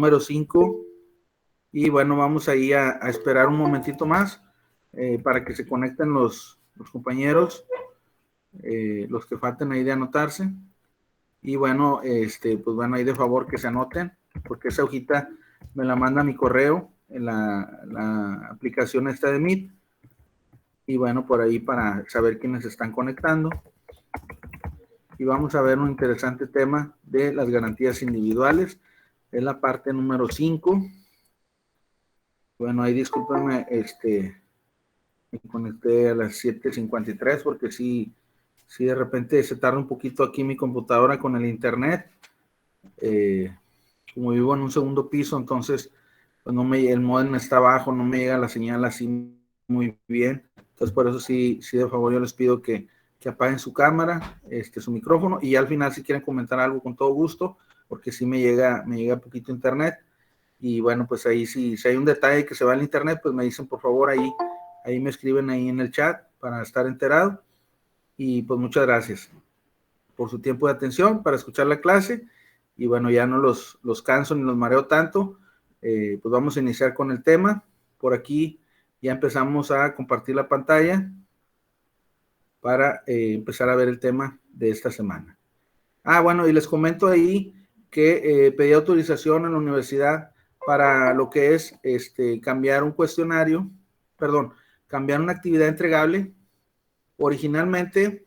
número 5. Y bueno, vamos ahí a esperar un momentito más para que se conecten los compañeros, los que falten ahí de anotarse. Y bueno, pues bueno, ahí de favor que se anoten, porque esa hojita me la manda a mi correo en la aplicación esta de Meet. Y bueno, por ahí para saber quiénes están conectando. Y vamos a ver un interesante tema de las garantías individuales. Es la parte número 5. Bueno, ahí discúlpenme, me conecté a las 7:53 porque sí de repente se tarda un poquito aquí mi computadora con el internet. Como vivo en un segundo piso, entonces pues el módem está abajo, no me llega la señal así muy bien. Entonces por eso sí de favor yo les pido que apaguen su cámara, su micrófono, y al final si quieren comentar algo con todo gusto, porque sí me llega poquito internet. Y bueno, pues ahí si hay un detalle que se va al internet, pues me dicen por favor ahí me escriben ahí en el chat para estar enterado. Y pues muchas gracias por su tiempo de atención para escuchar la clase. Y bueno, ya no los canso ni los mareo tanto. Pues vamos a iniciar con el tema. Por aquí ya empezamos a compartir la pantalla para empezar a ver el tema de esta semana. Bueno, y les comento ahí que pedí autorización en la universidad para lo que es cambiar un cuestionario, cambiar una actividad entregable. Originalmente,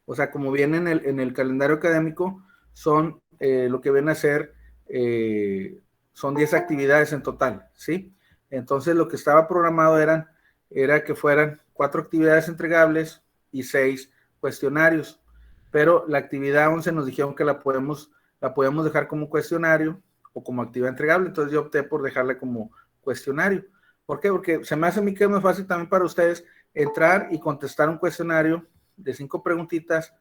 o sea, como viene en el calendario académico, son lo que viene a ser, son 10 actividades en total, ¿sí? Entonces, lo que estaba programado era que fueran 4 actividades entregables y 6 cuestionarios, pero la actividad 11 nos dijeron que la podemos dejar como cuestionario o como actividad entregable, entonces yo opté por dejarla como cuestionario. ¿Por qué? Porque se me hace a mí que es más fácil también para ustedes entrar y contestar un cuestionario de 5 preguntitas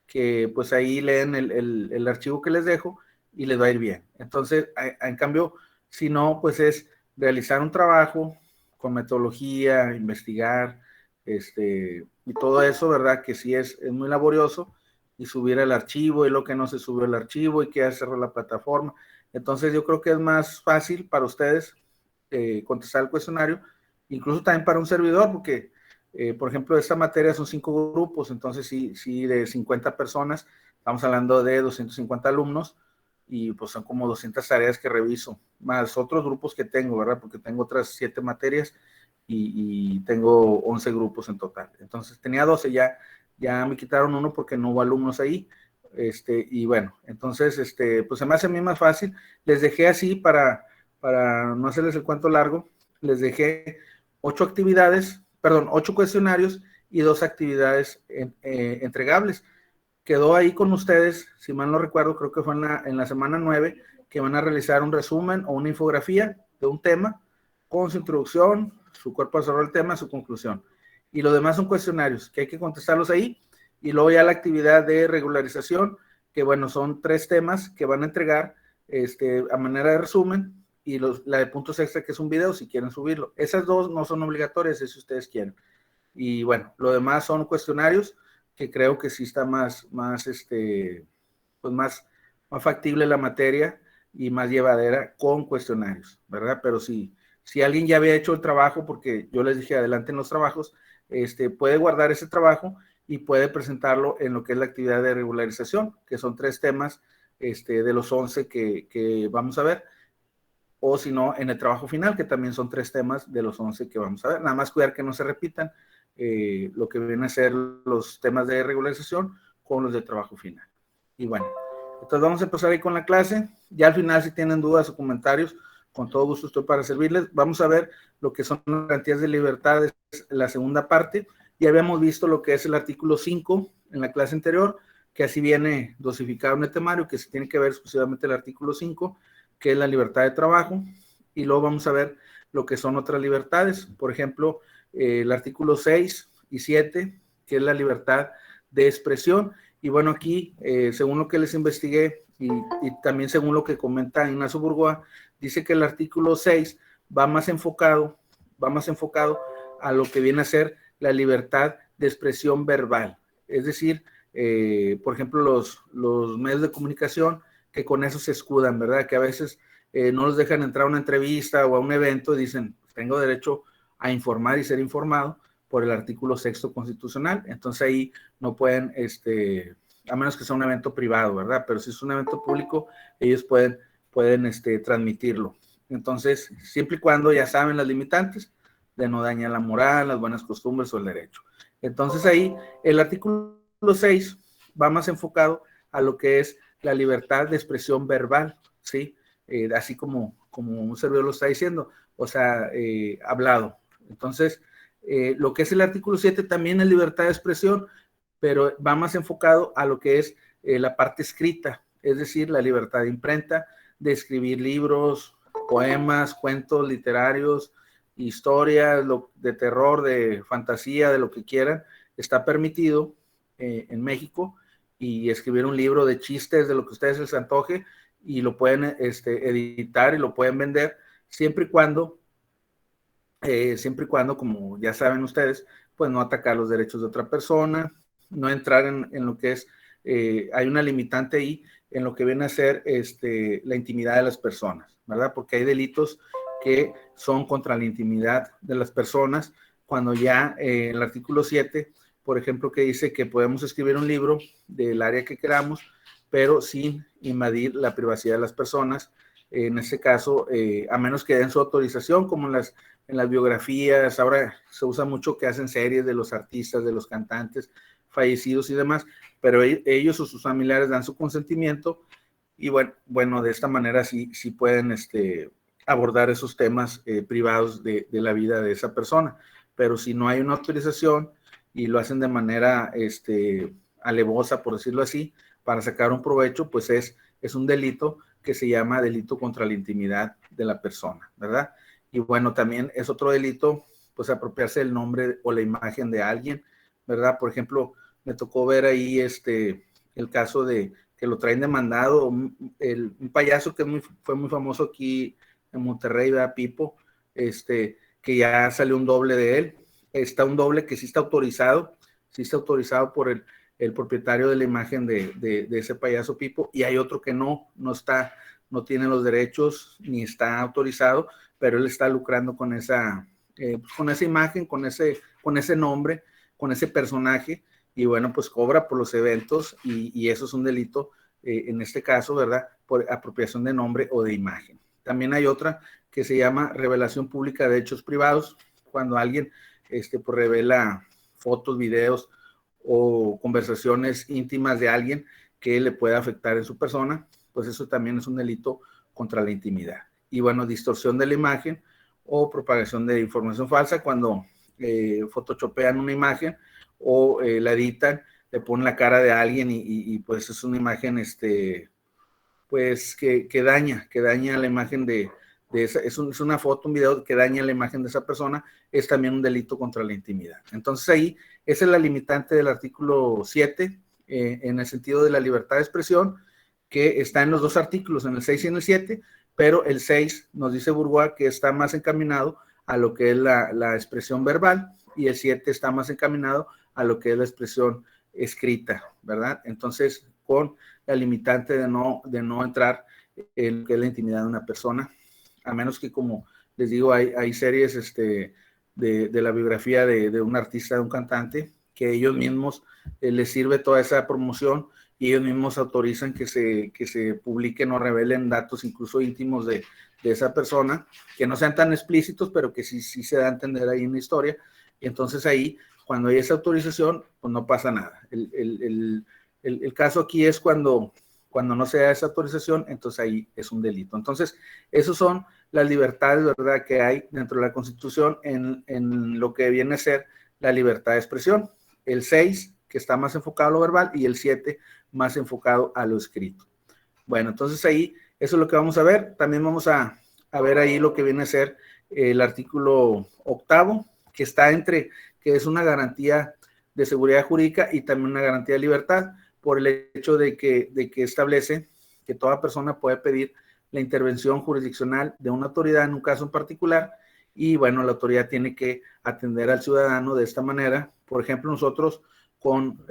que pues ahí leen el archivo que les dejo y les va a ir bien. Entonces, en cambio, si no, pues es realizar un trabajo con metodología, investigar, y todo eso, ¿verdad? Que sí es muy laborioso, y subir el archivo y lo que no se subió el archivo y qué hacer la plataforma. Entonces, yo creo que es más fácil para ustedes contestar el cuestionario, incluso también para un servidor, porque por ejemplo, esta materia son 5 grupos, entonces sí de 50 personas, estamos hablando de 250 alumnos, y pues son como 200 tareas que reviso, más otros grupos que tengo, ¿verdad? Porque tengo otras 7 materias y tengo 11 grupos en total. Entonces tenía 12, ya me quitaron uno porque no hubo alumnos ahí, y bueno, entonces, pues se me hace a mí más fácil. Les dejé así para no hacerles el cuento largo, les dejé 8 cuestionarios y 2 actividades entregables. Quedó ahí con ustedes, si mal no recuerdo, creo que fue en la semana 9, que van a realizar un resumen o una infografía de un tema con su introducción, su cuerpo de desarrollo del tema, su conclusión. Y lo demás son cuestionarios que hay que contestarlos ahí. Y luego ya la actividad de regularización, que bueno, son 3 temas que van a entregar a manera de resumen, y la de puntos extra, que es un video, si quieren subirlo. Esas 2 no son obligatorias, si ustedes quieren. Y bueno, lo demás son cuestionarios, que creo que sí está más factible la materia y más llevadera con cuestionarios, ¿verdad? Pero si alguien ya había hecho el trabajo, porque yo les dije adelanten los trabajos, puede guardar ese trabajo y puede presentarlo en lo que es la actividad de regularización, que son 3 temas de los 11 que vamos a ver, o si no, en el trabajo final, que también son 3 temas de los 11 que vamos a ver. Nada más cuidar que no se repitan lo que vienen a ser los temas de regularización con los de trabajo final. Y bueno, entonces vamos a empezar ahí con la clase. Ya al final, si tienen dudas o comentarios, con todo gusto estoy para servirles. Vamos a ver lo que son las garantías de libertad, la segunda parte. Ya habíamos visto lo que es el artículo 5 en la clase anterior, que así viene dosificado en el temario, que se tiene que ver exclusivamente el artículo 5, que es la libertad de trabajo. Y luego vamos a ver lo que son otras libertades, por ejemplo, el artículo 6 y 7, que es la libertad de expresión. Y bueno, aquí, según lo que les investigué y también según lo que comenta Ignacio Burgoa, dice que el artículo 6 va más enfocado a lo que viene a ser la libertad de expresión verbal. Es decir, por ejemplo, los medios de comunicación, que con eso se escudan, ¿verdad? Que a veces no los dejan entrar a una entrevista o a un evento y dicen, tengo derecho a informar y ser informado por el artículo 6º constitucional. Entonces ahí no pueden, a menos que sea un evento privado, ¿verdad? Pero si es un evento público, ellos pueden transmitirlo. Entonces, siempre y cuando ya saben las limitantes de no dañar la moral, las buenas costumbres o el derecho. Entonces ahí el artículo 6 va más enfocado a lo que es la libertad de expresión verbal, ¿sí? Así como un servidor lo está diciendo, o sea, hablado. Entonces, lo que es el artículo 7 también es libertad de expresión, pero va más enfocado a lo que es la parte escrita, es decir, la libertad de imprenta, de escribir libros, poemas, cuentos literarios, historias de terror, de fantasía, de lo que quieran, está permitido en México, y escribir un libro de chistes, de lo que a ustedes les antoje, y lo pueden editar y lo pueden vender, siempre y cuando, como ya saben ustedes, pues no atacar los derechos de otra persona, no entrar en lo que es, hay una limitante ahí en lo que viene a ser la intimidad de las personas, ¿verdad? Porque hay delitos que son contra la intimidad de las personas, cuando ya el artículo 7, por ejemplo, que dice que podemos escribir un libro del área que queramos, pero sin invadir la privacidad de las personas, en este caso, a menos que den su autorización, como en las biografías. Ahora se usa mucho que hacen series de los artistas, de los cantantes fallecidos y demás, pero ellos o sus familiares dan su consentimiento, y bueno, de esta manera sí pueden abordar esos temas privados de la vida de esa persona. Pero si no hay una autorización y lo hacen de manera alevosa, por decirlo así, para sacar un provecho, pues es un delito que se llama delito contra la intimidad de la persona, ¿verdad? Y bueno, también es otro delito, pues apropiarse del nombre o la imagen de alguien, ¿verdad? Por ejemplo, me tocó ver ahí el caso de que lo traen demandado, un payaso que fue muy famoso aquí en Monterrey, ¿verdad? Pipo, que ya salió un doble de él. Está un doble que sí está autorizado por el propietario de la imagen de ese payaso Pipo, y hay otro que no tiene los derechos ni está autorizado, pero él está lucrando con esa imagen, con ese nombre, con ese personaje, y bueno, pues cobra por los eventos, y eso es un delito, en este caso, ¿verdad? Por apropiación de nombre o de imagen. También hay otra que se llama revelación pública de hechos privados, cuando alguien pues revela fotos, videos o conversaciones íntimas de alguien que le pueda afectar en su persona, pues eso también es un delito contra la intimidad. Y bueno, distorsión de la imagen o propagación de información falsa, cuando photoshopean una imagen o la editan, le ponen la cara de alguien y pues es una imagen pues que daña la imagen de esa, es una foto, un video que daña la imagen de esa persona, es también un delito contra la intimidad. Entonces ahí, esa es la limitante del artículo 7, en el sentido de la libertad de expresión, que está en los dos artículos, en el 6 y en el 7, pero el 6 nos dice Bourgois que está más encaminado a lo que es la expresión verbal, y el 7 está más encaminado a lo que es la expresión escrita, ¿verdad? Entonces, con la limitante de no entrar en lo que es la intimidad de una persona, a menos que, como les digo, hay series de la biografía de un artista, de un cantante, que ellos mismos les sirve toda esa promoción, y ellos mismos autorizan que se publiquen o revelen datos incluso íntimos de esa persona, que no sean tan explícitos, pero que sí se da a entender ahí en la historia. Y entonces ahí, cuando hay esa autorización, pues no pasa nada. El caso aquí es cuando no se da esa autorización, entonces ahí es un delito. Entonces, esos son las libertades, ¿verdad?, que hay dentro de la Constitución en lo que viene a ser la libertad de expresión. El 6, que está más enfocado a lo verbal, y el 7, más enfocado a lo escrito. Bueno, entonces ahí, eso es lo que vamos a ver. También vamos a ver ahí lo que viene a ser el artículo 8, que está que es una garantía de seguridad jurídica y también una garantía de libertad, por el hecho de que establece que toda persona puede pedir la intervención jurisdiccional de una autoridad en un caso en particular, y bueno, la autoridad tiene que atender al ciudadano de esta manera. Por ejemplo, nosotros con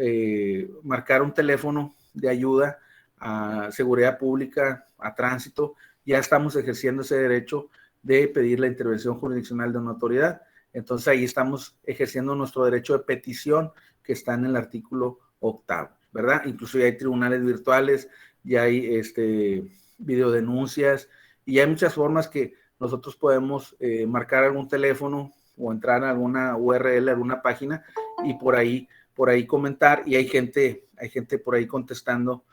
marcar un teléfono de ayuda a seguridad pública, a tránsito, ya estamos ejerciendo ese derecho de pedir la intervención jurisdiccional de una autoridad. Entonces ahí estamos ejerciendo nuestro derecho de petición que está en el artículo 8º, ¿verdad? Incluso ya hay tribunales virtuales, ya hay videodenuncias y hay muchas formas que nosotros podemos marcar algún teléfono o entrar a alguna URL, alguna página y por ahí comentar, y hay gente por ahí contestando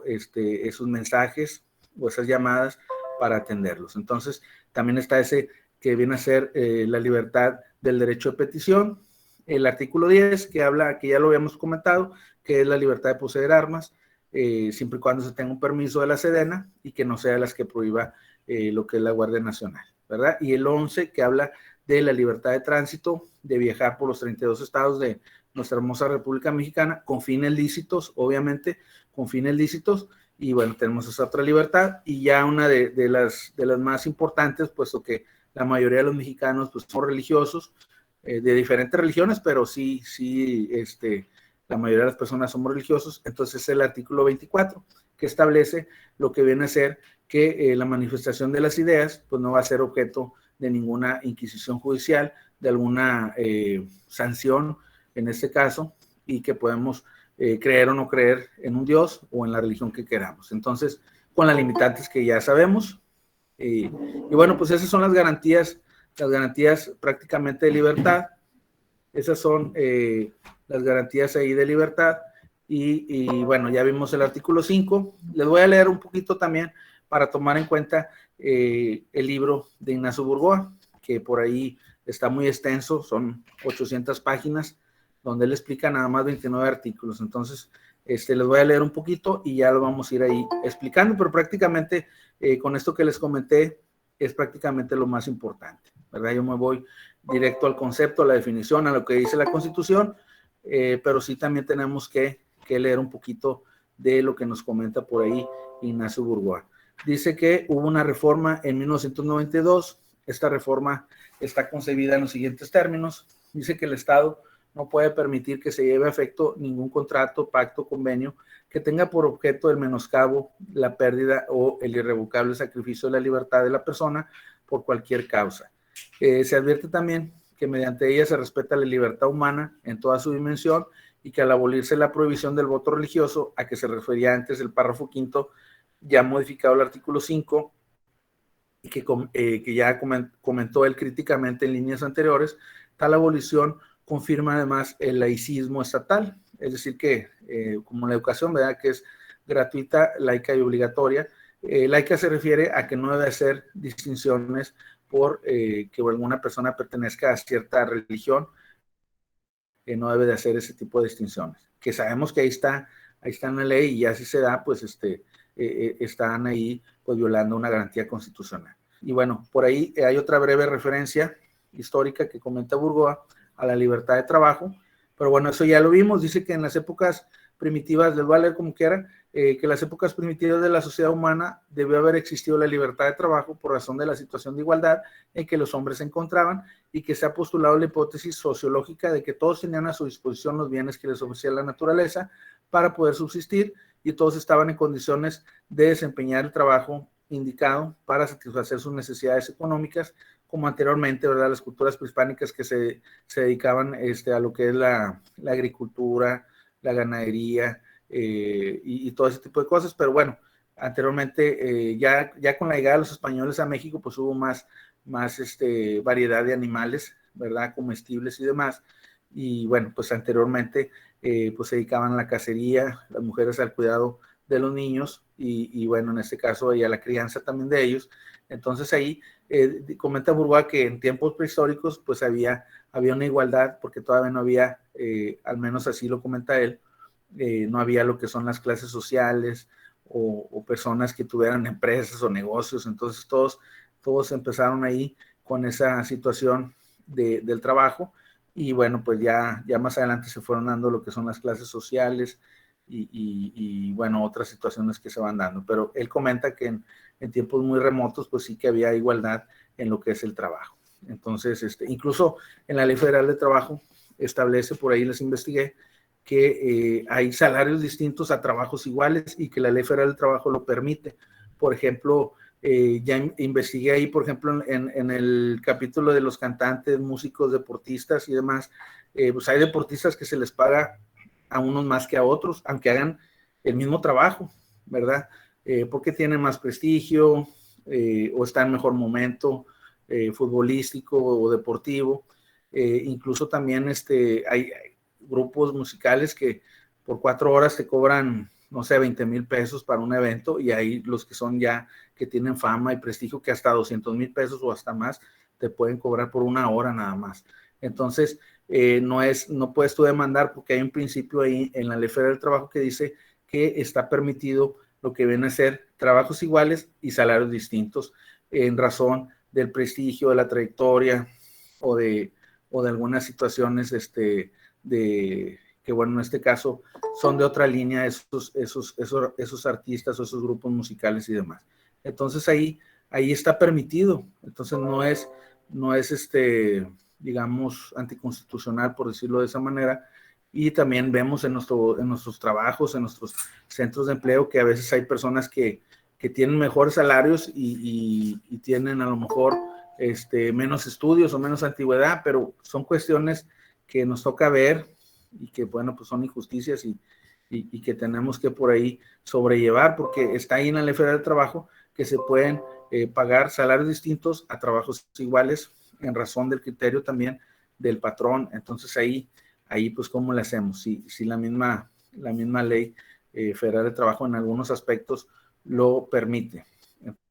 esos mensajes o esas llamadas para atenderlos. Entonces, también está ese que viene a ser la libertad del derecho de petición. El artículo 10, que habla, que ya lo habíamos comentado, que es la libertad de poseer armas, siempre y cuando se tenga un permiso de la Sedena y que no sea las que prohíba lo que es la Guardia Nacional, ¿verdad? Y el 11, que habla de la libertad de tránsito, de viajar por los 32 estados de nuestra hermosa República Mexicana, con fines lícitos, obviamente, con fines lícitos, y bueno, tenemos esa otra libertad, y ya una de las más importantes, puesto que la mayoría de los mexicanos pues son religiosos, de diferentes religiones, pero sí, la mayoría de las personas somos religiosos. Entonces es el artículo 24, que establece lo que viene a ser que la manifestación de las ideas pues no va a ser objeto de ninguna inquisición judicial, de alguna sanción en este caso, y que podemos creer o no creer en un Dios o en la religión que queramos. Entonces, con las limitantes que ya sabemos. Y bueno, pues esas son las garantías prácticamente de libertad. Esas son las garantías ahí de libertad. Y bueno, ya vimos el artículo 5. Les voy a leer un poquito también para tomar en cuenta el libro de Ignacio Burgoa, que por ahí está muy extenso, son 800 páginas, donde él explica nada más 29 artículos. Entonces, les voy a leer un poquito y ya lo vamos a ir ahí explicando, pero prácticamente con esto que les comenté es prácticamente lo más importante, ¿verdad? Yo me voy directo al concepto, a la definición, a lo que dice la Constitución, pero sí también tenemos que leer un poquito de lo que nos comenta por ahí Ignacio Burgoa. Dice que hubo una reforma en 1992, esta reforma está concebida en los siguientes términos. Dice que el Estado no puede permitir que se lleve a efecto ningún contrato, pacto, convenio que tenga por objeto el menoscabo, la pérdida o el irrevocable sacrificio de la libertad de la persona por cualquier causa. Se advierte también que mediante ella se respeta la libertad humana en toda su dimensión y que al abolirse la prohibición del voto religioso, a que se refería antes el párrafo 5º, ya modificado el artículo 5, y que ya comentó él críticamente en líneas anteriores, tal abolición confirma además el laicismo estatal, es decir que como la educación, ¿verdad?, que es gratuita, laica y obligatoria. Laica se refiere a que no debe hacer distinciones por que alguna persona pertenezca a cierta religión, no debe de hacer ese tipo de distinciones, que sabemos que ahí está en la ley, y ya si se da, pues están ahí pues violando una garantía constitucional. Y bueno, por ahí hay otra breve referencia histórica que comenta Burgoa a la libertad de trabajo, pero bueno, eso ya lo vimos. Dice que en las épocas primitivas, les voy a leer como quiera, que en las épocas primitivas de la sociedad humana debió haber existido la libertad de trabajo por razón de la situación de igualdad en que los hombres se encontraban, y que se ha postulado la hipótesis sociológica de que todos tenían a su disposición los bienes que les ofrecía la naturaleza para poder subsistir, y todos estaban en condiciones de desempeñar el trabajo indicado para satisfacer sus necesidades económicas, como anteriormente, ¿verdad?, las culturas prehispánicas que se dedicaban a lo que es la agricultura, la ganadería y todo ese tipo de cosas. Pero bueno, anteriormente ya con la llegada de los españoles a México, pues hubo más variedad de animales, ¿verdad?, comestibles y demás. Y bueno, pues anteriormente pues se dedicaban a la cacería, las mujeres al cuidado de los niños y bueno, en este caso y a la crianza también de ellos. Entonces ahí comenta Burgoa que en tiempos prehistóricos pues había una igualdad, porque todavía no había, al menos así lo comenta él, no había lo que son las clases sociales o personas que tuvieran empresas o negocios. Entonces todos empezaron ahí con esa situación del trabajo, y bueno, pues ya más adelante se fueron dando lo que son las clases sociales y bueno, otras situaciones que se van dando. Pero él comenta que en tiempos muy remotos pues sí que había igualdad en lo que es el trabajo. Entonces, incluso en la Ley Federal de Trabajo establece, por ahí les investigué, que hay salarios distintos a trabajos iguales, y que la Ley Federal del Trabajo lo permite. por ejemplo, ya investigué ahí, por ejemplo, en el capítulo de los cantantes, músicos, deportistas y demás, pues hay deportistas que se les paga a unos más que a otros, aunque hagan el mismo trabajo, ¿verdad? Porque tienen más prestigio o está en mejor momento futbolístico o deportivo. Incluso también hay grupos musicales que por 4 horas te cobran, no sé, 20,000 pesos para un evento, y hay los que son ya, que tienen fama y prestigio, que hasta 200,000 pesos o hasta más te pueden cobrar por 1 hora nada más. Entonces, no puedes tú demandar, porque hay un principio ahí en la Ley Federal del Trabajo que dice que está permitido lo que viene a ser trabajos iguales y salarios distintos en razón del prestigio, de la trayectoria o de algunas situaciones que, bueno, en este caso son de otra línea esos artistas o esos grupos musicales y demás. Entonces ahí está permitido. Entonces no es digamos, anticonstitucional, por decirlo de esa manera. Y también vemos en nuestros trabajos, en nuestros centros de empleo, que a veces hay personas que tienen mejores salarios y tienen a lo mejor menos estudios o menos antigüedad, pero son cuestiones que nos toca ver y que, bueno, pues son injusticias y que tenemos que por ahí sobrellevar, porque está ahí en la Ley Federal del Trabajo que se pueden pagar salarios distintos a trabajos iguales en razón del criterio también del patrón. Entonces ahí pues ¿cómo le hacemos? Si la misma ley federal de trabajo en algunos aspectos lo permite.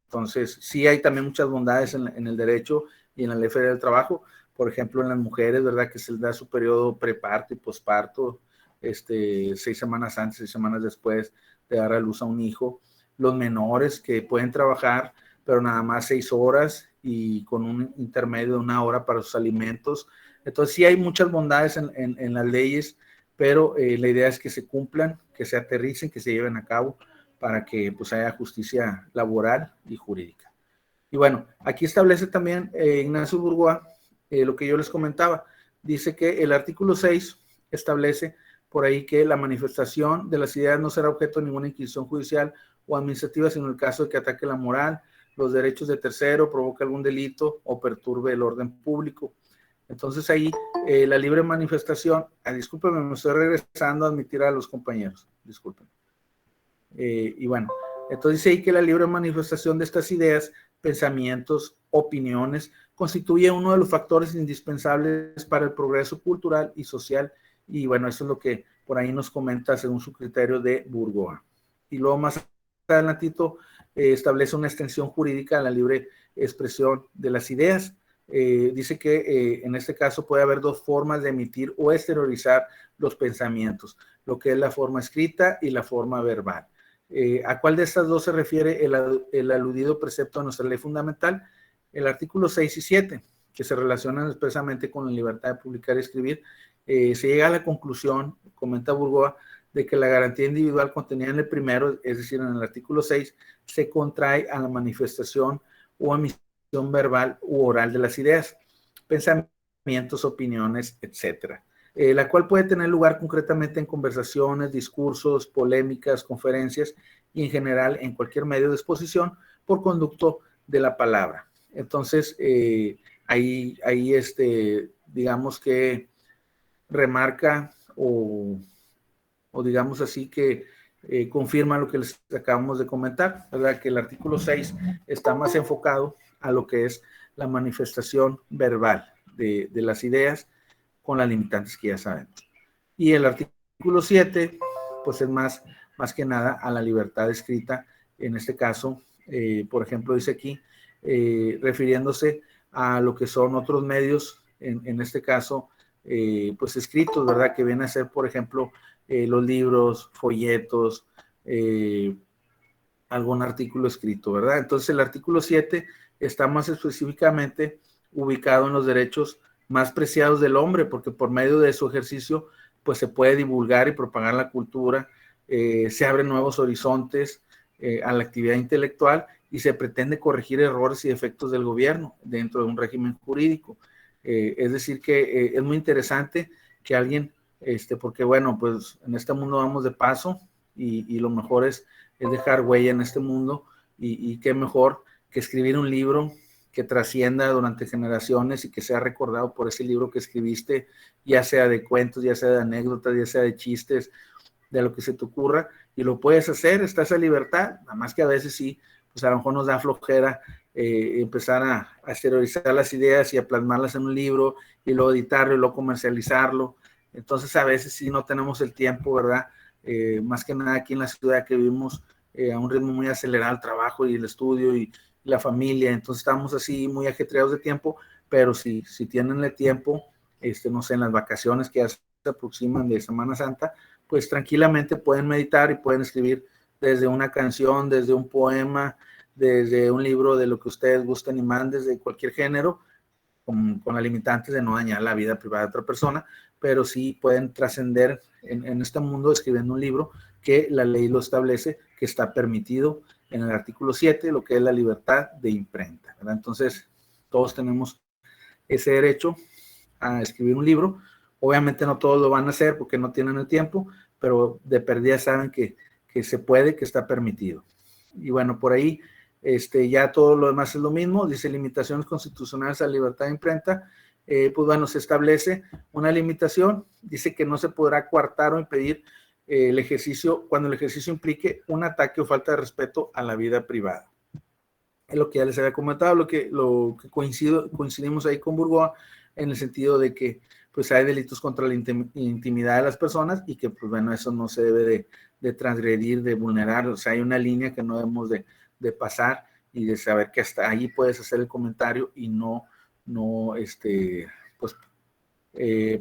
Entonces sí hay también muchas bondades en el derecho y en la Ley Federal del Trabajo. Por ejemplo, en las mujeres, ¿verdad? Que se les da su periodo preparto y posparto, 6 semanas antes, 6 semanas después de dar a luz a un hijo. Los menores que pueden trabajar, pero nada más 6 horas y con un intermedio de 1 hora para sus alimentos. Entonces sí hay muchas bondades en las leyes, pero la idea es que se cumplan, que se aterricen, que se lleven a cabo para que pues haya justicia laboral y jurídica. Y bueno, aquí establece también Ignacio Burgoa lo que yo les comentaba. Dice que el artículo 6 establece por ahí que la manifestación de las ideas no será objeto de ninguna inquisición judicial o administrativa, sino en el caso de que ataque la moral, los derechos de tercero, provoque algún delito o perturbe el orden público. Entonces ahí la libre manifestación, discúlpenme, me estoy regresando a admitir a los compañeros, disculpen. Y bueno, entonces dice ahí que la libre manifestación de estas ideas, pensamientos, opiniones, constituye uno de los factores indispensables para el progreso cultural y social. Y bueno, eso es lo que por ahí nos comenta según su criterio de Burgoa. Y luego más adelantito establece una extensión jurídica a la libre expresión de las ideas. Dice que en este caso puede haber 2 formas de emitir o exteriorizar los pensamientos, lo que es la forma escrita y la forma verbal. ¿A cuál de estas 2 se refiere el aludido precepto de nuestra ley fundamental? El artículo 6 y 7, que se relacionan expresamente con la libertad de publicar y escribir. Se llega a la conclusión, comenta Burgoa, de que la garantía individual contenida en el primero, es decir, en el artículo 6, se contrae a la manifestación o emisión verbal u oral de las ideas, pensamientos, opiniones, etcétera. La cual puede tener lugar concretamente en conversaciones, discursos, polémicas, conferencias y en general en cualquier medio de exposición por conducto de la palabra. Entonces, ahí digamos que remarca o digamos así que confirma lo que les acabamos de comentar, ¿verdad? Que el artículo 6 está más enfocado a lo que es la manifestación verbal de las ideas con las limitantes que ya sabemos. Y el artículo 7, pues es más que nada a la libertad escrita, en este caso, por ejemplo, dice aquí, refiriéndose a lo que son otros medios, en este caso, pues escritos, ¿verdad? Que vienen a ser, por ejemplo, los libros, folletos, algún artículo escrito, ¿verdad? Entonces el artículo 7 está más específicamente ubicado en los derechos más preciados del hombre, porque por medio de su ejercicio, pues se puede divulgar y propagar la cultura, se abren nuevos horizontes a la actividad intelectual y se pretende corregir errores y defectos del gobierno dentro de un régimen jurídico. Es decir que es muy interesante que alguien, porque bueno, pues en este mundo vamos de paso y lo mejor es dejar huella en este mundo y qué mejor que escribir un libro que trascienda durante generaciones y que sea recordado por ese libro que escribiste, ya sea de cuentos, ya sea de anécdotas, ya sea de chistes, de lo que se te ocurra, y lo puedes hacer, está esa libertad, nada más que a veces sí, pues a lo mejor nos da flojera empezar a exteriorizar las ideas y a plasmarlas en un libro, y luego editarlo y luego comercializarlo. Entonces a veces sí no tenemos el tiempo, ¿verdad? Más que nada aquí en la ciudad que vivimos a un ritmo muy acelerado, el trabajo y el estudio y la familia, entonces estamos así muy ajetreados de tiempo, pero si tienen el tiempo, no sé, en las vacaciones que ya se aproximan de Semana Santa, pues tranquilamente pueden meditar y pueden escribir desde una canción, desde un poema, desde un libro, de lo que ustedes gusten y manden, desde cualquier género, con la limitante de no dañar la vida privada de otra persona, pero sí pueden trascender en este mundo escribiendo un libro que la ley lo establece, que está permitido en el artículo 7, lo que es la libertad de imprenta, ¿verdad? Entonces, todos tenemos ese derecho a escribir un libro. Obviamente no todos lo van a hacer porque no tienen el tiempo, pero de perdida saben que se puede, que está permitido. Y bueno, por ahí ya todo lo demás es lo mismo. Dice limitaciones constitucionales a la libertad de imprenta. Pues bueno, se establece una limitación. Dice que no se podrá coartar o impedir el ejercicio cuando el ejercicio implique un ataque o falta de respeto a la vida privada. Es lo que ya les había comentado, lo que coincidimos ahí con Burgoa, en el sentido de que pues hay delitos contra la intimidad de las personas y que pues bueno, eso no se debe de transgredir, de vulnerar, o sea, hay una línea que no debemos de pasar y de saber que hasta ahí puedes hacer el comentario y no pues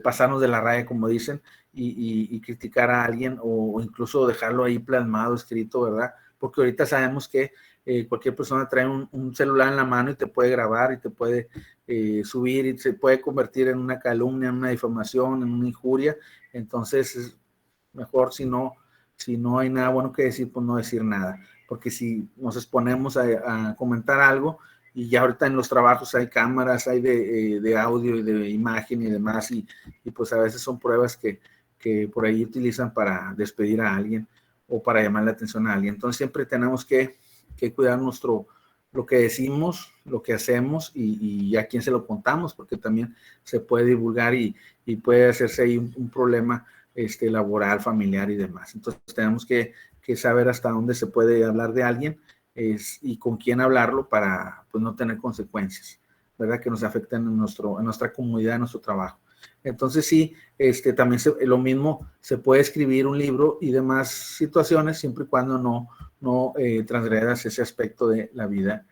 pasarnos de la raya, como dicen, y criticar a alguien o incluso dejarlo ahí plasmado, escrito, ¿verdad? Porque ahorita sabemos que cualquier persona trae un celular en la mano y te puede grabar y te puede subir y se puede convertir en una calumnia, en una difamación, en una injuria. Entonces es mejor si no hay nada bueno que decir, pues no decir nada. Porque si nos exponemos a comentar algo, y ya ahorita en los trabajos hay cámaras, hay de audio y de imagen y demás, y pues a veces son pruebas que por ahí utilizan para despedir a alguien o para llamar la atención a alguien. Entonces siempre tenemos que cuidar lo que decimos, lo que hacemos y a quién se lo contamos, porque también se puede divulgar y puede hacerse ahí un problema laboral, familiar y demás. Entonces tenemos que saber hasta dónde se puede hablar de alguien y con quién hablarlo para pues, no tener consecuencias, ¿verdad? Que nos afecten en nuestra comunidad, en nuestro trabajo. Entonces sí, también lo mismo, se puede escribir un libro y demás situaciones siempre y cuando no transgredas ese aspecto de la vida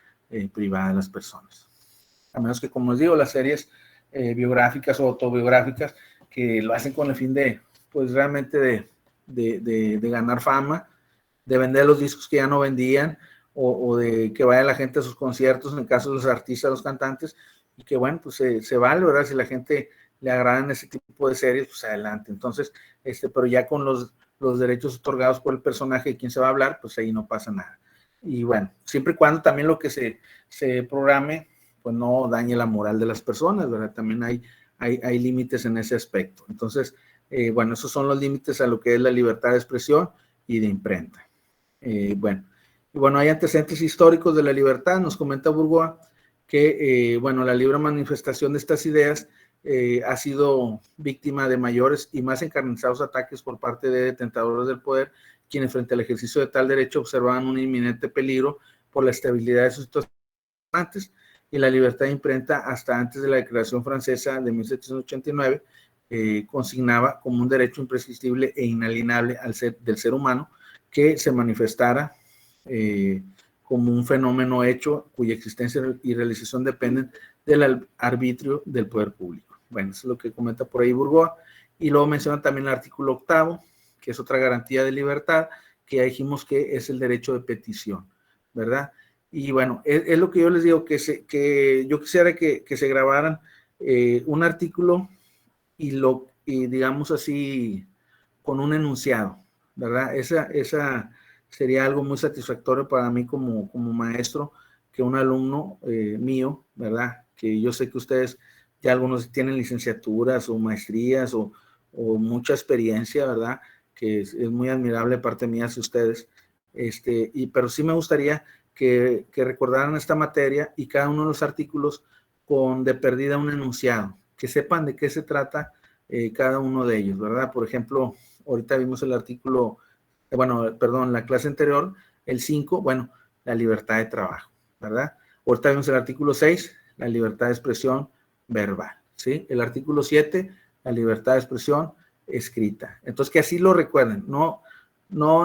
privada de las personas. A menos que, como les digo, las series biográficas o autobiográficas que lo hacen con el fin de, pues realmente de ganar fama, de vender los discos que ya no vendían o de que vaya la gente a sus conciertos, en el caso de los artistas, los cantantes, y que bueno, pues se vale, ¿verdad? Si la gente le agradan ese tipo de series, pues adelante. Entonces, pero ya con los derechos otorgados por el personaje de quien se va a hablar, pues ahí no pasa nada. Y bueno, siempre y cuando también lo que se programe, pues no dañe la moral de las personas, ¿verdad? También hay límites en ese aspecto. Entonces, bueno, esos son los límites a lo que es la libertad de expresión y de imprenta. Bueno, hay antecedentes históricos de la libertad. Nos comenta Burgoa que, bueno, la libre manifestación de estas ideas ha sido víctima de mayores y más encarnizados ataques por parte de detentadores del poder, quienes frente al ejercicio de tal derecho observaban un inminente peligro por la estabilidad de sus situaciones y la libertad de imprenta hasta antes de la Declaración Francesa de 1789 consignaba como un derecho imprescriptible e inalienable del ser humano que se manifestara como un fenómeno hecho cuya existencia y realización dependen del arbitrio del poder público. Bueno, eso es lo que comenta por ahí Burgoa. Y luego menciona también el artículo 8, que es otra garantía de libertad, que ya dijimos que es el derecho de petición, ¿verdad? Y bueno, es lo que yo les digo, que yo quisiera que se grabaran un artículo y digamos así, con un enunciado, ¿verdad? Esa sería algo muy satisfactorio para mí como maestro, que un alumno mío, ¿verdad? Que yo sé que ustedes ya algunos tienen licenciaturas o maestrías o mucha experiencia, ¿verdad? Que es muy admirable parte mía hacia ustedes, pero sí me gustaría que recordaran esta materia y cada uno de los artículos con de perdida un enunciado, que sepan de qué se trata cada uno de ellos, ¿verdad? Por ejemplo, ahorita vimos el artículo, bueno, perdón, la clase anterior, el 5, bueno, la libertad de trabajo, ¿verdad? Ahorita vimos el artículo 6, la libertad de expresión verbal, ¿sí? El artículo 7, la libertad de expresión escrita. Entonces, que así lo recuerden, no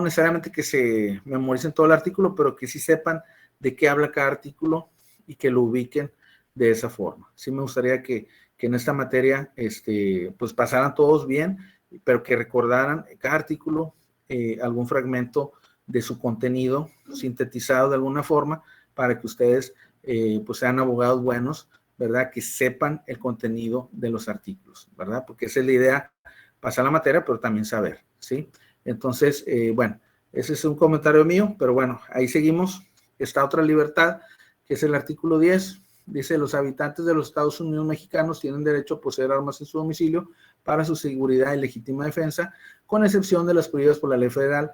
necesariamente que se memoricen todo el artículo, pero que sí sepan de qué habla cada artículo y que lo ubiquen de esa forma. Sí me gustaría que en esta materia pues pasaran todos bien, pero que recordaran cada artículo algún fragmento de su contenido sintetizado de alguna forma para que ustedes pues sean abogados buenos, ¿verdad? Que sepan el contenido de los artículos, ¿verdad? Porque esa es la idea, pasar la materia, pero también saber, ¿sí? Entonces, bueno, ese es un comentario mío, pero bueno, ahí seguimos. Esta otra libertad, que es el artículo 10, dice: los habitantes de los Estados Unidos mexicanos tienen derecho a poseer armas en su domicilio para su seguridad y legítima defensa, con excepción de las prohibidas por la ley federal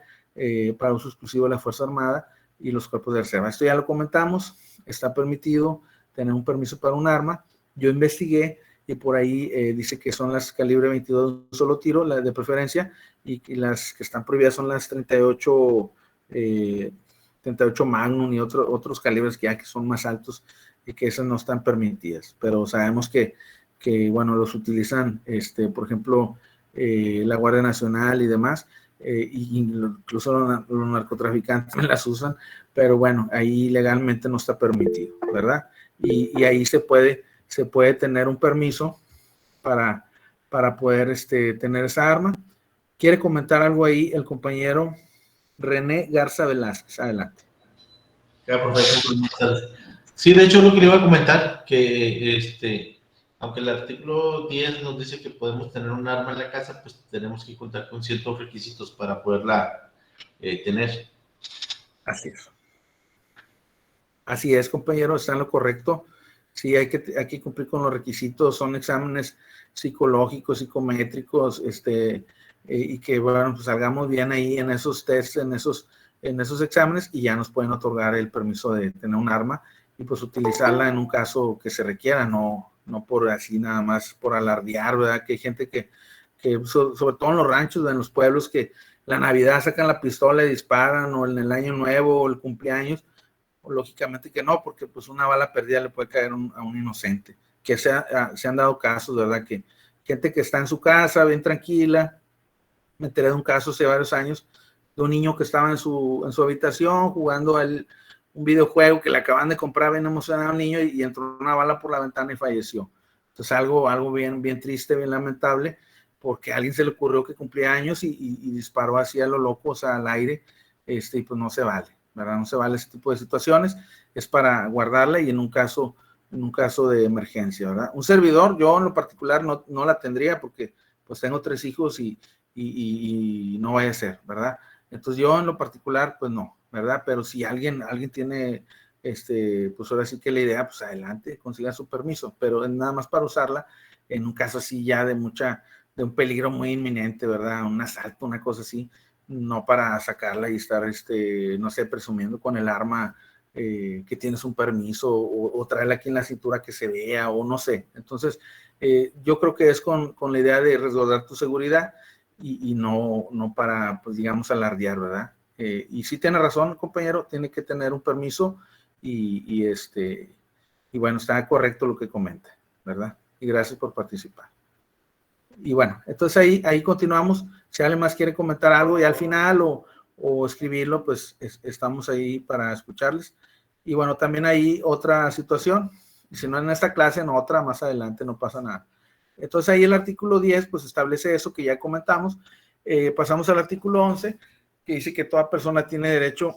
para uso exclusivo de la Fuerza Armada y los cuerpos de reserva. Esto ya lo comentamos, está permitido tener un permiso para un arma. Yo investigué y por ahí dice que son las calibre 22 de un solo tiro, las de preferencia, y las que están prohibidas son las 38 Magnum y otros calibres que ya que son más altos y que esas no están permitidas, pero sabemos que bueno, los utilizan, por ejemplo, la Guardia Nacional y demás, incluso los narcotraficantes las usan, pero bueno, ahí legalmente no está permitido, ¿verdad? Y ahí se puede tener un permiso para poder tener esa arma. ¿Quiere comentar algo ahí el compañero René Garza Velázquez? Adelante. Ya, profesor, buenas tardes. Sí, de hecho lo que le iba a comentar, que aunque el artículo 10 nos dice que podemos tener un arma en la casa, pues tenemos que contar con ciertos requisitos para poderla tener. Así es. Así es, compañero, está en lo correcto. Sí, hay que cumplir con los requisitos, son exámenes psicológicos, psicométricos, y que, bueno, pues salgamos bien ahí en esos tests, en esos exámenes, y ya nos pueden otorgar el permiso de tener un arma y pues utilizarla en un caso que se requiera, no por así nada más por alardear, ¿verdad? Que hay gente que sobre todo en los ranchos, en los pueblos, que la Navidad sacan la pistola y disparan, o en el Año Nuevo, o el cumpleaños. Lógicamente que no, porque pues una bala perdida le puede caer a un inocente, que se han dado casos, ¿verdad? Que gente que está en su casa, bien tranquila. Me enteré de un caso hace varios años de un niño que estaba en su habitación jugando un videojuego que le acaban de comprar, bien emocionado al niño, y entró una bala por la ventana y falleció. Entonces algo bien triste, bien lamentable, porque a alguien se le ocurrió que cumplía años y disparó así a lo loco, o sea, al aire, y pues no se vale, ¿verdad? No se vale ese tipo de situaciones, es para guardarla y en un caso de emergencia, ¿verdad? Un servidor, yo en lo particular no la tendría porque pues tengo 3 hijos y no vaya a ser, ¿verdad? Entonces yo en lo particular, pues no, ¿verdad? Pero si alguien tiene, pues ahora sí que la idea, pues adelante, consiga su permiso, pero es nada más para usarla en un caso así ya de un peligro muy inminente, ¿verdad? Un asalto, una cosa así, no para sacarla y estar, no sé, presumiendo con el arma que tienes un permiso o traerla aquí en la cintura que se vea o no sé. Entonces, yo creo que es con la idea de resguardar tu seguridad y no para, pues digamos, alardear, ¿verdad? Y sí tiene razón, compañero, tiene que tener un permiso y bueno, está correcto lo que comenta, ¿verdad? Y gracias por participar. Y bueno, entonces ahí continuamos. Si alguien más quiere comentar algo y al final o escribirlo, pues estamos ahí para escucharles. Y bueno, también hay otra situación, y si no en esta clase, en otra, más adelante, no pasa nada. Entonces ahí el artículo 10, pues establece eso que ya comentamos. Pasamos al artículo 11, que dice que toda persona tiene derecho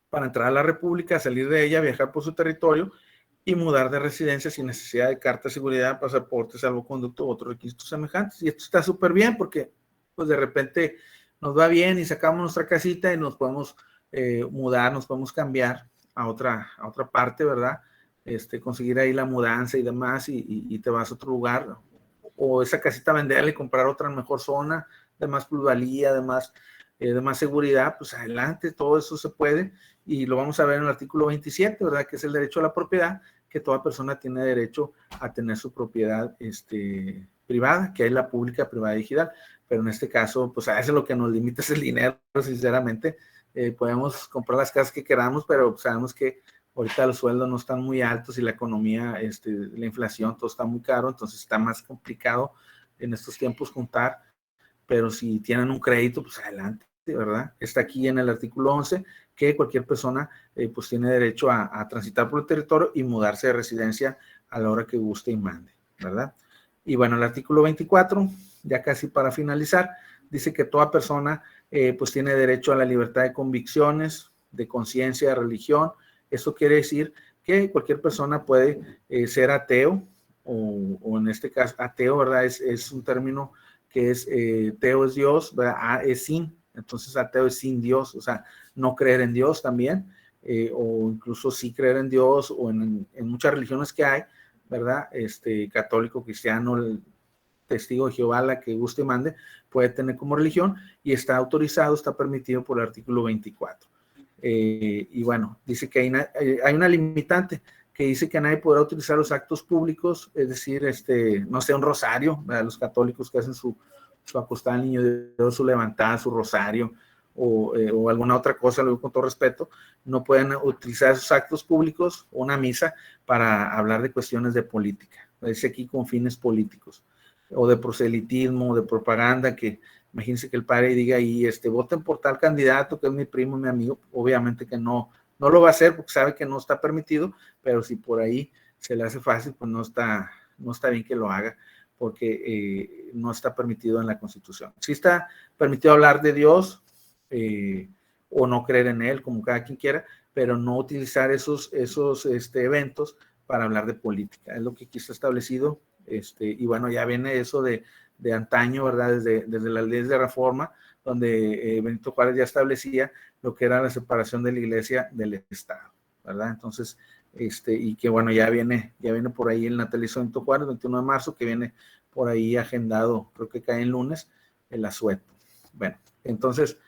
para entrar a la República, salir de ella, viajar por su territorio y mudar de residencia sin necesidad de carta de seguridad, pasaporte, salvoconducto u otros requisitos semejantes. Y esto está súper bien porque pues de repente nos va bien y sacamos nuestra casita y nos podemos mudar, nos podemos cambiar a otra parte, ¿verdad? Conseguir ahí la mudanza y demás y te vas a otro lugar, o esa casita venderla y comprar otra en mejor zona, de más plusvalía, de más de más seguridad, pues adelante, todo eso se puede, y lo vamos a ver en el artículo 27, ¿verdad? Que es el derecho a la propiedad, que toda persona tiene derecho a tener su propiedad privada, que es la pública, privada y digital, pero en este caso, pues a veces lo que nos limita es el dinero, sinceramente. Podemos comprar las casas que queramos, pero sabemos que ahorita los sueldos no están muy altos y la economía, la inflación, todo está muy caro, entonces está más complicado en estos tiempos juntar, pero si tienen un crédito, pues adelante, ¿verdad? Está aquí en el artículo 11 que cualquier persona pues tiene derecho a transitar por el territorio y mudarse de residencia a la hora que guste y mande, ¿verdad? Y bueno, el artículo 24, ya casi para finalizar, dice que toda persona pues tiene derecho a la libertad de convicciones, de conciencia, de religión. Eso quiere decir que cualquier persona puede ser ateo, o en este caso, ateo, ¿verdad? Es un término que es, teo es Dios, ¿verdad? A es sin, entonces ateo es sin Dios, o sea, no creer en Dios también, o incluso sí creer en Dios, o en muchas religiones que hay, ¿verdad? Católico, cristiano, el testigo de Jehová, la que guste y mande, puede tener como religión, y está autorizado, está permitido por el artículo 24. Y bueno, dice que hay una limitante que dice que nadie podrá utilizar los actos públicos, es decir, no sé, un rosario, ¿verdad? Los católicos que hacen su acostada al niño Dios, su levantada, su rosario, o alguna otra cosa, lo digo con todo respeto, no pueden utilizar esos actos públicos o una misa para hablar de cuestiones de política, dice aquí con fines políticos, o de proselitismo, de propaganda, que imagínense que el padre diga ahí, voten por tal candidato que es mi primo, mi amigo, obviamente que no lo va a hacer porque sabe que no está permitido, pero si por ahí se le hace fácil, pues no está bien que lo haga, porque no está permitido en la Constitución. Sí está permitido hablar de Dios, o no creer en él, como cada quien quiera, pero no utilizar esos eventos para hablar de política. Es lo que aquí está establecido, y bueno, ya viene eso de antaño, ¿verdad? Desde las leyes de reforma, donde Benito Juárez ya establecía lo que era la separación de la iglesia del Estado, ¿verdad? Entonces, y que bueno, ya viene por ahí el natalicio de Benito Juárez, 21 de marzo, que viene por ahí agendado, creo que cae en lunes, el asueto. Bueno, entonces,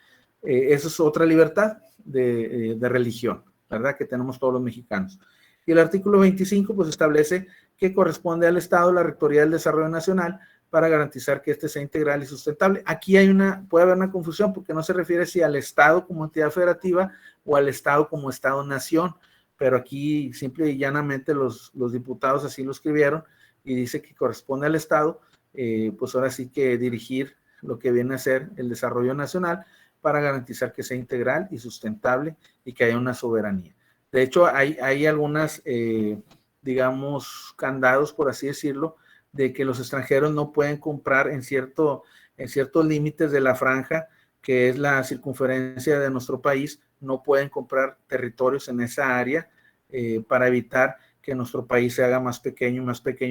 eso es otra libertad de religión, ¿verdad? Que tenemos todos los mexicanos. Y el artículo 25, pues establece que corresponde al Estado la Rectoría del Desarrollo Nacional para garantizar que este sea integral y sustentable. Aquí puede haber una confusión porque no se refiere si al Estado como entidad federativa o al Estado como Estado-nación, pero aquí simple y llanamente los diputados así lo escribieron y dice que corresponde al Estado, pues ahora sí que dirigir lo que viene a ser el desarrollo nacional para garantizar que sea integral y sustentable y que haya una soberanía. De hecho, hay algunas, digamos, candados, por así decirlo, de que los extranjeros no pueden comprar en ciertos límites de la franja, que es la circunferencia de nuestro país, no pueden comprar territorios en esa área, para evitar que nuestro país se haga más pequeño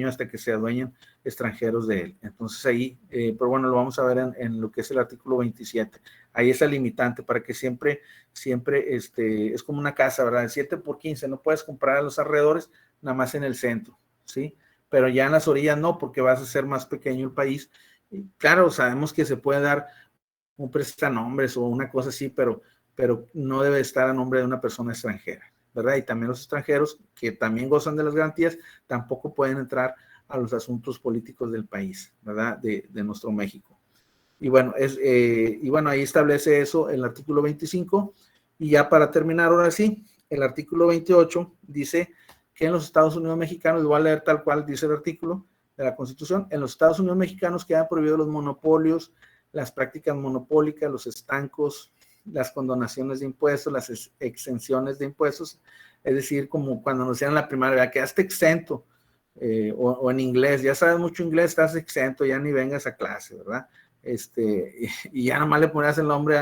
hasta que se adueñen extranjeros de él. Entonces ahí, pero bueno, lo vamos a ver en lo que es el artículo 27. Ahí esa limitante para que siempre es como una casa, ¿verdad? 7x15, no puedes comprar a los alrededores, nada más en el centro, ¿sí? Pero ya en las orillas no, porque vas a ser más pequeño el país. Y claro, sabemos que se puede dar un prestanombres o una cosa así, pero no debe estar a nombre de una persona extranjera, ¿verdad? Y también los extranjeros que también gozan de las garantías tampoco pueden entrar a los asuntos políticos del país, ¿verdad? De nuestro México. Y bueno, ahí establece eso el artículo 25. Y ya para terminar, ahora sí, el artículo 28 dice que en los Estados Unidos mexicanos, lo voy a leer tal cual dice el artículo de la Constitución, en los Estados Unidos mexicanos quedan prohibidos los monopolios, las prácticas monopólicas, los estancos, las condonaciones de impuestos, las exenciones de impuestos, es decir, como cuando nos decían en la primaria, quedaste exento, o en inglés, ya sabes mucho inglés, estás exento, ya ni vengas a clase, ¿verdad? Y ya nomás le ponías el nombre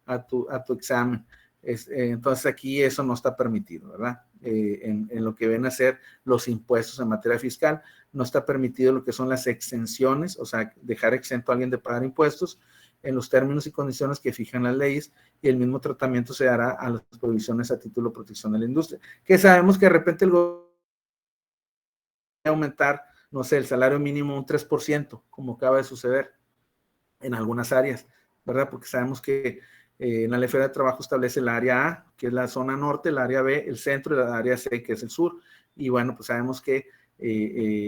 a tu examen. Entonces aquí eso no está permitido, ¿verdad? En lo que ven a ser los impuestos en materia fiscal, no está permitido lo que son las exenciones, o sea, dejar exento a alguien de pagar impuestos en los términos y condiciones que fijan las leyes, y el mismo tratamiento se dará a las provisiones a título de protección de la industria, que sabemos que de repente el gobierno va a aumentar, no sé, el salario mínimo un 3%, como acaba de suceder en algunas áreas, ¿verdad? Porque sabemos que En la Ley Federal de Trabajo establece el área A, que es la zona norte, el área B, el centro, y el área C, que es el sur. Y bueno, pues sabemos que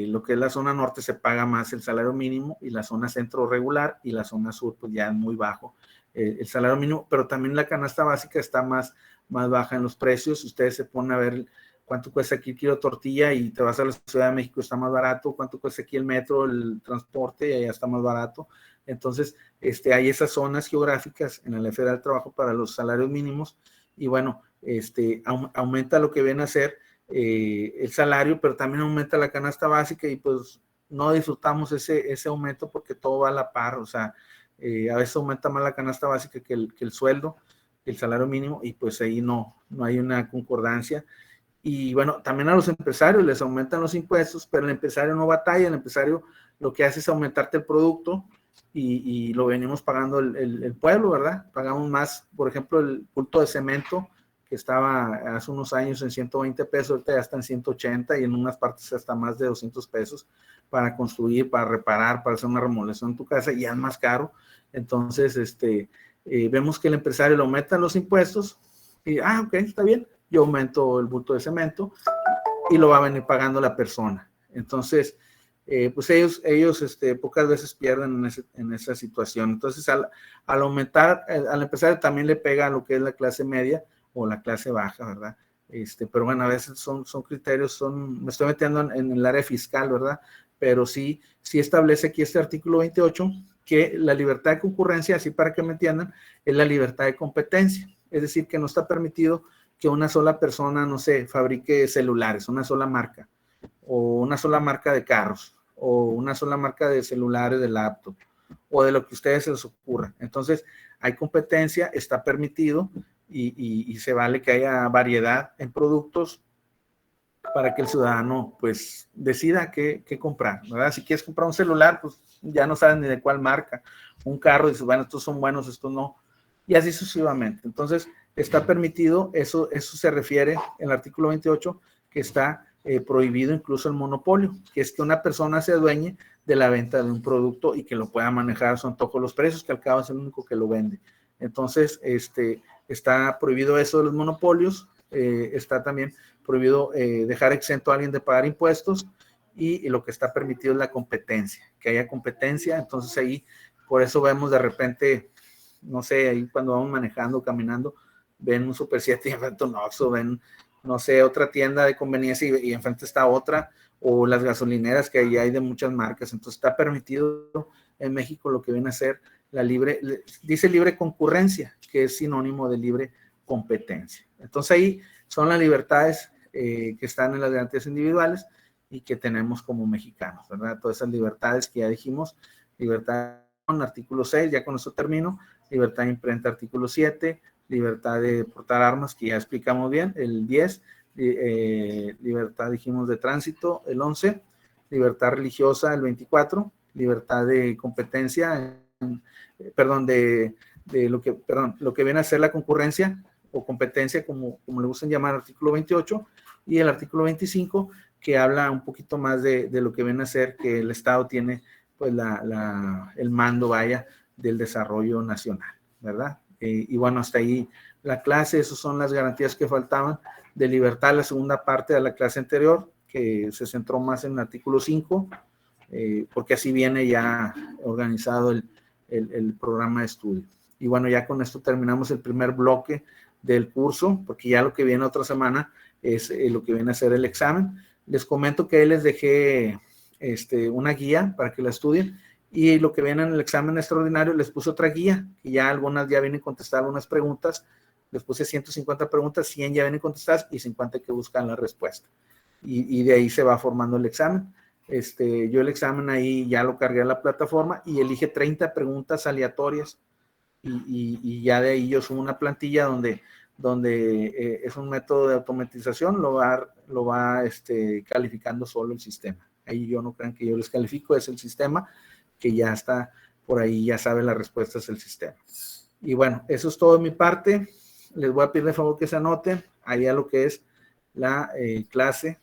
lo que es la zona norte se paga más el salario mínimo, y la zona centro regular, y la zona sur pues ya es muy bajo el salario mínimo, pero también la canasta básica está más baja en los precios. Ustedes se ponen a ver cuánto cuesta aquí el kilo de tortilla y te vas a la Ciudad de México, está más barato, cuánto cuesta aquí el metro, el transporte, y allá está más barato. Entonces, hay esas zonas geográficas en la Ley Federal del Trabajo para los salarios mínimos, y bueno, aumenta lo que viene a ser el salario, pero también aumenta la canasta básica, y pues no disfrutamos ese aumento porque todo va a la par. O sea, a veces aumenta más la canasta básica que el sueldo, el salario mínimo, y pues ahí no hay una concordancia. Y bueno, también a los empresarios les aumentan los impuestos, pero el empresario no batalla. El empresario lo que hace es aumentarte el producto, y lo venimos pagando el pueblo, ¿verdad? Pagamos más. Por ejemplo, el bulto de cemento, que estaba hace unos años en 120 pesos, ahorita ya está en 180, y en unas partes hasta más de 200 pesos para construir, para reparar, para hacer una remodelación en tu casa, y ya es más caro. Entonces, vemos que el empresario le aumenta los impuestos, y, ok, está bien, yo aumento el bulto de cemento, y lo va a venir pagando la persona. Entonces, pues ellos pocas veces pierden en esa situación. Entonces, al aumentar, al empresario también le pega a lo que es la clase media o la clase baja, ¿verdad? Pero bueno, a veces son criterios, me estoy metiendo en el área fiscal, ¿verdad? Pero sí establece aquí este artículo 28 que la libertad de concurrencia, así para que me entiendan, es la libertad de competencia. Es decir, que no está permitido que una sola persona, no sé, fabrique celulares, una sola marca, o una sola marca de carros, o una sola marca de celulares, de laptop, o de lo que a ustedes se les ocurra. Entonces, hay competencia, está permitido, y se vale que haya variedad en productos para que el ciudadano pues decida qué comprar, ¿verdad? Si quieres comprar un celular, pues ya no sabes ni de cuál marca. Un carro, dices, bueno, estos son buenos, estos no, y así sucesivamente. Entonces, está permitido, eso se refiere en el artículo 28, que está prohibido incluso el monopolio, que es que una persona se adueñe de la venta de un producto y que lo pueda manejar a su antojo los precios, que al cabo es el único que lo vende. Entonces, está prohibido eso de los monopolios. Está también prohibido dejar exento a alguien de pagar impuestos, y lo que está permitido es la competencia, que haya competencia. Entonces ahí, por eso vemos de repente, no sé, ahí cuando vamos manejando, caminando, ven un Super 7 y enfrente un Oxxo, ven, no sé, otra tienda de conveniencia, y enfrente está otra, o las gasolineras que ahí hay de muchas marcas. Entonces está permitido en México lo que viene a ser dice libre concurrencia, que es sinónimo de libre competencia. Entonces ahí son las libertades que están en las garantías individuales y que tenemos como mexicanos, ¿verdad? Todas esas libertades que ya dijimos: libertad, artículo 6, ya con eso termino; libertad de imprenta, artículo 7; libertad de portar armas, que ya explicamos bien, el 10; libertad, dijimos, de tránsito, el 11; libertad religiosa, el 24; libertad de competencia, perdón, lo que viene a ser la concurrencia o competencia, como le gustan llamar, artículo 28, y el artículo 25, que habla un poquito más de lo que viene a ser que el Estado tiene pues el mando, vaya, del desarrollo nacional, ¿verdad? Y bueno, hasta ahí la clase. Esas son las garantías que faltaban de libertad, la segunda parte de la clase anterior, que se centró más en el artículo 5, porque así viene ya organizado el programa de estudio. Y bueno, ya con esto terminamos el primer bloque del curso, porque ya lo que viene otra semana es lo que viene a ser el examen. Les comento que ahí les dejé una guía para que la estudien, y lo que viene en el examen extraordinario les puse otra guía, que ya algunas ya vienen contestadas algunas preguntas. Les puse 150 preguntas, 100 ya vienen contestadas y 50 que buscan la respuesta. Y de ahí se va formando el examen. Yo el examen ahí ya lo cargué a la plataforma, y elige 30 preguntas aleatorias, y ya de ahí yo subo una plantilla donde es un método de automatización, lo va calificando solo el sistema. Ahí yo no crean que yo les califico, es el sistema que ya está por ahí, ya sabe las respuestas del sistema. Y bueno, eso es todo de mi parte. Les voy a pedir de favor que se anoten ahí a lo que es la clase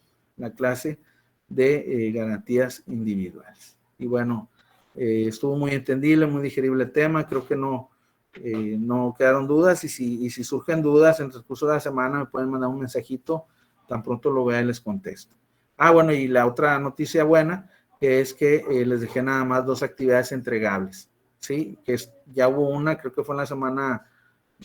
de garantías individuales. Y bueno, estuvo muy entendible, muy digerible el tema. Creo que no no quedaron dudas, y si surgen dudas en el transcurso de la semana me pueden mandar un mensajito, tan pronto lo vea y les contesto. Bueno, y la otra noticia buena es que les dejé nada más 2 actividades entregables, ¿sí? Ya hubo una, creo que fue en la semana,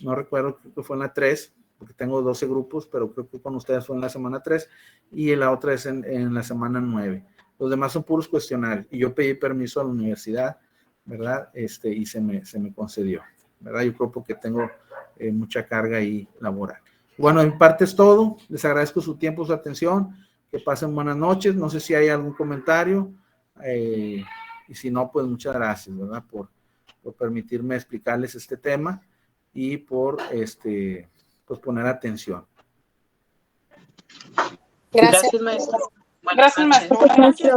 no recuerdo, creo que fue en la 3, porque tengo 12 grupos, pero creo que con ustedes fue en la semana 3, y la otra es en la semana 9. Los demás son puros cuestionarios, y yo pedí permiso a la universidad, ¿verdad? Y se me concedió, ¿verdad? Yo creo porque tengo mucha carga ahí laboral. Bueno, en parte es todo. Les agradezco su tiempo, su atención. Que pasen buenas noches. No sé si hay algún comentario. Y si no, pues muchas gracias, ¿verdad? Por permitirme explicarles este tema y por pues poner atención. Gracias, maestro. Gracias, maestro. Buenas noches.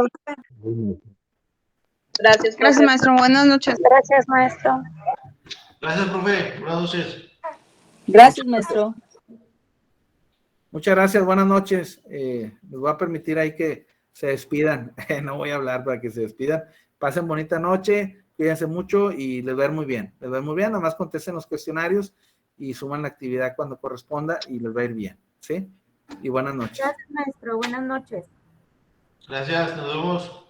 Gracias, profe. Gracias, maestro. Buenas noches. Gracias, maestro. Gracias, profe. Buenas noches. Gracias, maestro. Muchas gracias, buenas noches. Les voy a permitir ahí que se despidan. No voy a hablar para que se despidan. Pasen bonita noche, cuídense mucho y les va a ir muy bien. Les va a ir muy bien, nada más contesten los cuestionarios y suman la actividad cuando corresponda y les va a ir bien, ¿sí? Y buenas noches. Gracias, maestro. Buenas noches. Gracias, nos vemos.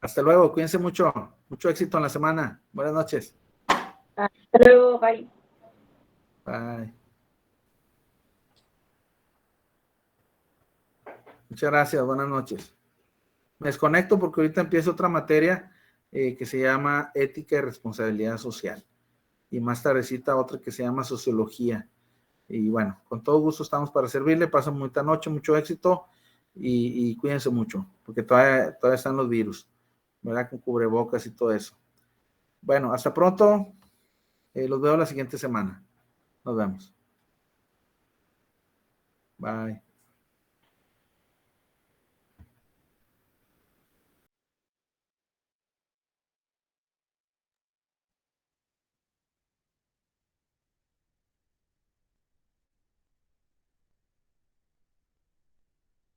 Hasta luego, cuídense mucho. Mucho éxito en la semana. Buenas noches. Hasta luego, bye. Bye. Muchas gracias, buenas noches. Me desconecto porque ahorita empieza otra materia que se llama Ética y Responsabilidad Social. Y más tardecita otra que se llama Sociología. Y bueno, con todo gusto estamos para servirle. Pasen muy buena noche, mucho éxito y cuídense mucho, porque todavía están los virus, ¿verdad? Con cubrebocas y todo eso. Bueno, hasta pronto. Los veo la siguiente semana. Nos vemos. Bye.